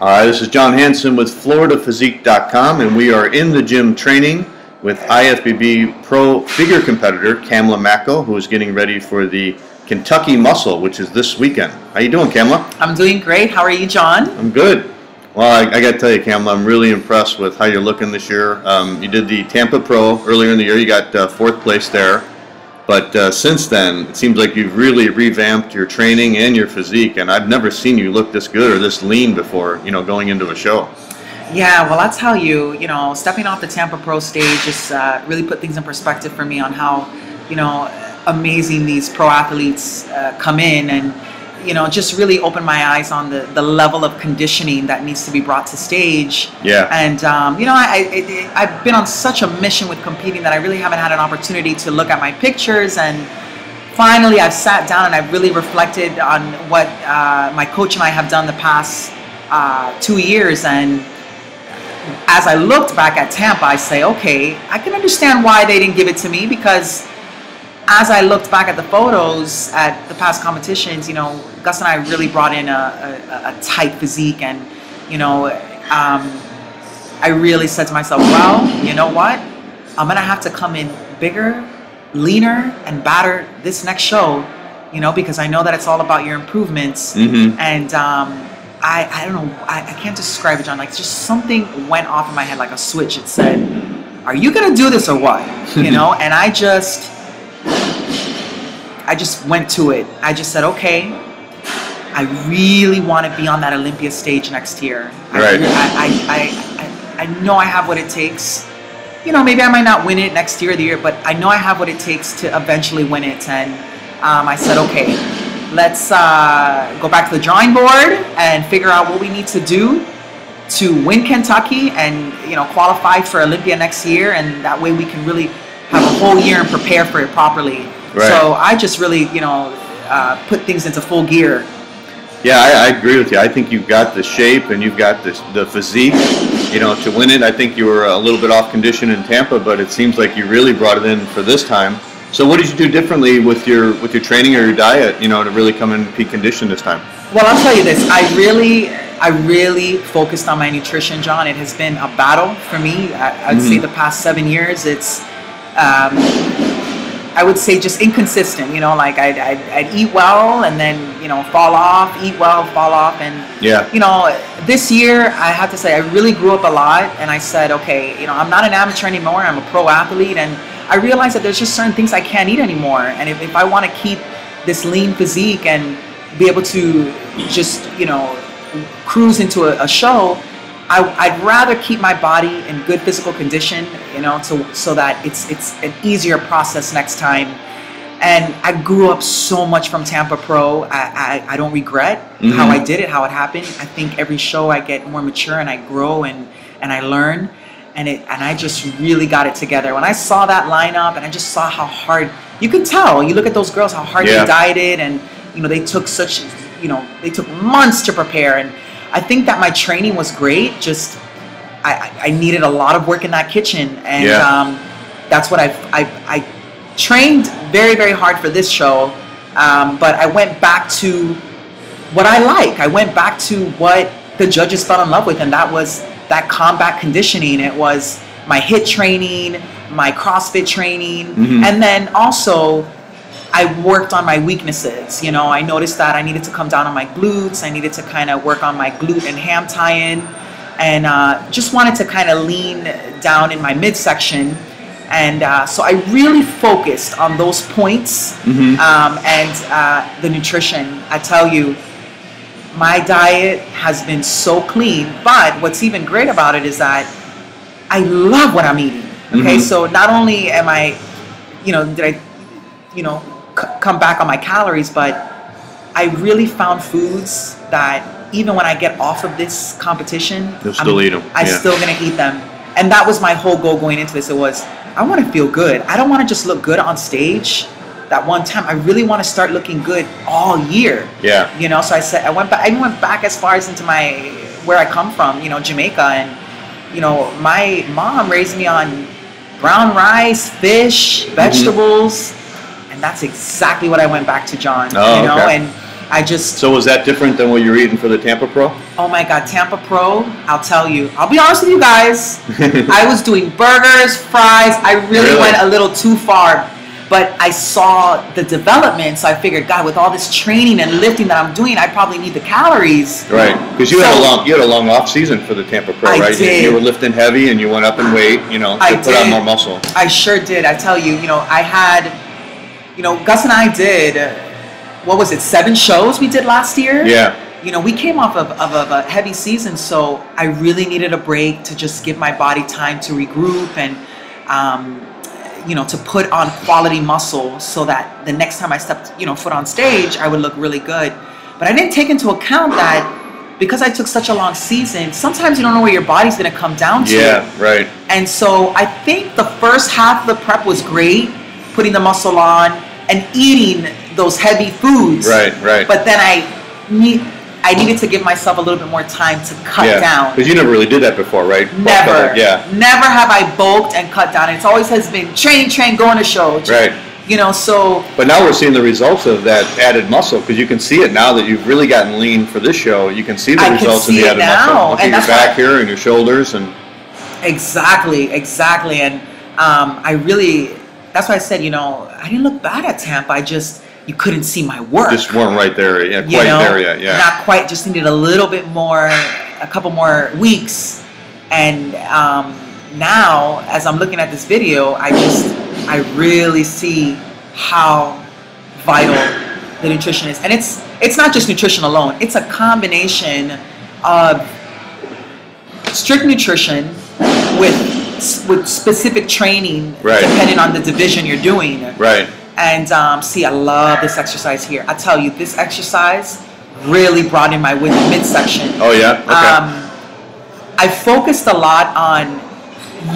All right, this is John Hanson with FloridaPhysique.com, and we are in the gym training with IFBB pro figure competitor Kamla Macko, who is getting ready for the Kentucky Muscle, which is this weekend. How you doing, Kamla? I'm doing great. How are you, John? I'm good. Well, I got to tell you, Kamla, I'm really impressed with how you're looking this year. You did the Tampa Pro earlier in the year. You got 4th place there. But since then, it seems like you've really revamped your training and your physique, and I've never seen you look this good or this lean before, going into a show. Yeah, well, I'll tell you, stepping off the Tampa Pro stage just really put things in perspective for me on how, amazing these pro athletes come in and, just really opened my eyes on the level of conditioning that needs to be brought to stage. Yeah. And, I've been on such a mission with competing that I really haven't had an opportunity to look at my pictures. And finally, I've sat down and I've really reflected on what my coach and I have done the past 2 years. And as I looked back at Tampa, I say, okay, I can understand why they didn't give it to me, because as I looked back at the photos at the past competitions, Gus and I really brought in a tight physique, and, I really said to myself, well, you know what? I'm going to have to come in bigger, leaner, and badder this next show, because I know that it's all about your improvements. Mm-hmm. And I don't know, I can't describe it, John. Like, just something went off in my head like a switch. It said, are you going to do this or what? And I just went to it. I just said, okay, I really want to be on that Olympia stage next year. Right. I know I have what it takes. Maybe I might not win it next year or the year, but I know I have what it takes to eventually win it. And I said, okay, let's go back to the drawing board and figure out what we need to do to win Kentucky and, qualify for Olympia next year. And that way we can really have a whole year and prepare for it properly. Right. So I just really, put things into full gear. Yeah, I agree with you. I think you've got the shape and you've got the physique, to win it. I think you were a little bit off condition in Tampa, but it seems like you really brought it in for this time. So what did you do differently with your training or your diet, to really come in peak condition this time? Well, I'll tell you this. I really focused on my nutrition, John. It has been a battle for me. I'd say the past 7 years. It's I would say just inconsistent, like I'd eat well and then, fall off, eat well, fall off. And, this year I have to say I really grew up a lot, and I said, okay, I'm not an amateur anymore. I'm a pro athlete, and I realized that there's just certain things I can't eat anymore. And if I want to keep this lean physique and be able to just, cruise into a show, I'd rather keep my body in good physical condition, so that it's an easier process next time. And I grew up so much from Tampa Pro. I don't regret how I did it, how it happened. I think every show I get more mature and I grow and I learn, and I just really got it together. When I saw that lineup and I just saw how hard, you could tell, you look at those girls, how hard they dieted, and they took they took months to prepare. And I think that my training was great. Just I needed a lot of work in that kitchen, and that's what I trained very, very hard for this show. But I went back to what I like. I went back to what the judges fell in love with, and that was that combat conditioning. It was my HIIT training, my CrossFit training, and then also I worked on my weaknesses. I noticed that I needed to come down on my glutes. I needed to kind of work on my glute and ham tie-in, and just wanted to kind of lean down in my midsection. And so I really focused on those points, and the nutrition. I tell you, my diet has been so clean, but what's even great about it is that I love what I'm eating. Okay, so not only am I, did I, come back on my calories, but I really found foods that even when I get off of this competition, you'll still eat them. I'm still gonna eat them. And that was my whole goal going into this. It was, I want to feel good. I don't want to just look good on stage that one time. I really want to start looking good all year. Yeah. So I said, I went back as far as into where I come from, Jamaica, and my mom raised me on brown rice, fish, vegetables, and that's exactly what I went back to, John. Oh, okay. And So was that different than what you were eating for the Tampa Pro? Oh my God, Tampa Pro, I'll tell you. I'll be honest with you guys. I was doing burgers, fries. I really went a little too far. But I saw the development, so I figured, God, with all this training and lifting that I'm doing, I probably need the calories. Right, because you had a long off season for the Tampa Pro, right? Did. You were lifting heavy and you went up in weight, to put on more muscle. I sure did. I tell you, I had, Gus and I did, 7 shows we did last year? Yeah. We came off of a heavy season, so I really needed a break to just give my body time to regroup and, to put on quality muscle so that the next time I stepped, foot on stage, I would look really good. But I didn't take into account that because I took such a long season, sometimes you don't know where your body's going to come down to. Yeah, right. And so I think the first half of the prep was great, putting the muscle on and eating those heavy foods. Right. But then I needed to give myself a little bit more time to cut down. Because you never really did that before, right? Never. Yeah. Never have I bulked and cut down. It's always has been train, going to show. Right. So. But now we're seeing the results of that added muscle, because you can see it now that you've really gotten lean for this show. You can see the results of the added muscle. Look at your back here and your shoulders and. Exactly. And that's why I said, I didn't look bad at Tampa. You couldn't see my work. Just weren't right there, there yet, yeah. Not quite, just needed a little bit more, a couple more weeks. And now, as I'm looking at this video, I really see how vital the nutrition is. And it's not just nutrition alone. It's a combination of strict nutrition with specific training, depending on the division you're doing. Right. And see, I love this exercise here. I tell you, this exercise really brought in my midsection. Oh yeah. Okay. I focused a lot on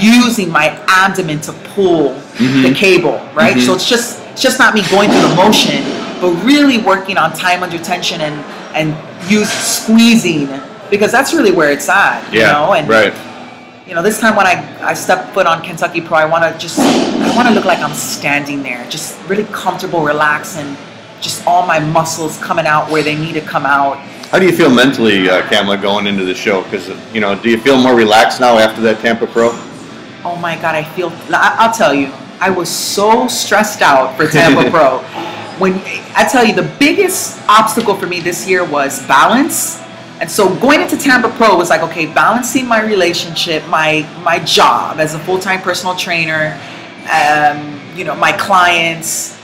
using my abdomen to pull the cable, right? So it's just not me going through the motion, but really working on time under tension and use squeezing, because that's really where it's at. And right. This time when I step foot on Kentucky Pro, I want to look like I'm standing there, just really comfortable, relaxed, and just all my muscles coming out where they need to come out. How do you feel mentally, Kamla, going into the show? Because, do you feel more relaxed now after that Tampa Pro? Oh my God, I'll tell you, I was so stressed out for Tampa Pro. When I tell you, the biggest obstacle for me this year was balance. And so going into Tampa Pro was like, okay, balancing my relationship, my job as a full-time personal trainer, my clients.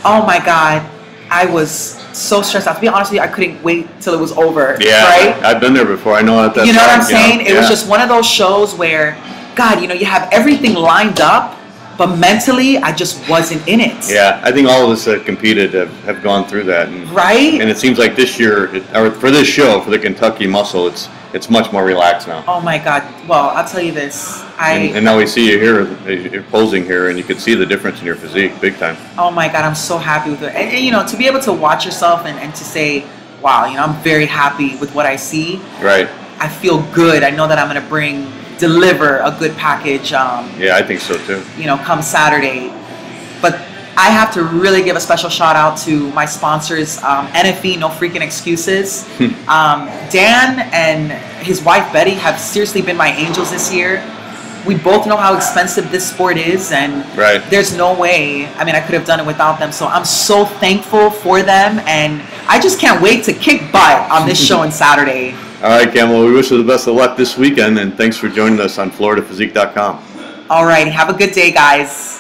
Oh my God, I was so stressed out. To be honest with you, I couldn't wait till it was over. Yeah, right? I've been there before. I know what that's. You know what I'm saying? It was yeah. just one of those shows where, God, you have everything lined up, but mentally, I just wasn't in it. Yeah, I think all of us that competed have gone through that. And, right? And it seems like this year, or for this show, for the Kentucky Muscle, it's much more relaxed now. Oh my God. Well, I'll tell you this. And now we see you here, you're posing here, and you can see the difference in your physique big time. Oh my God, I'm so happy with it. And to be able to watch yourself and to say, wow, I'm very happy with what I see. Right. I feel good. I know that I'm going to deliver a good package. Yeah, I think so too. Come Saturday. But I have to really give a special shout out to my sponsors, NFE, No Freaking Excuses. Dan and his wife Betty have seriously been my angels this year. We both know how expensive this sport is, and there's no way, I could have done it without them. So I'm so thankful for them, and I just can't wait to kick butt on this show on Saturday. All right, Kamla, we wish you the best of luck this weekend, and thanks for joining us on FloridaPhysique.com. All right, have a good day, guys.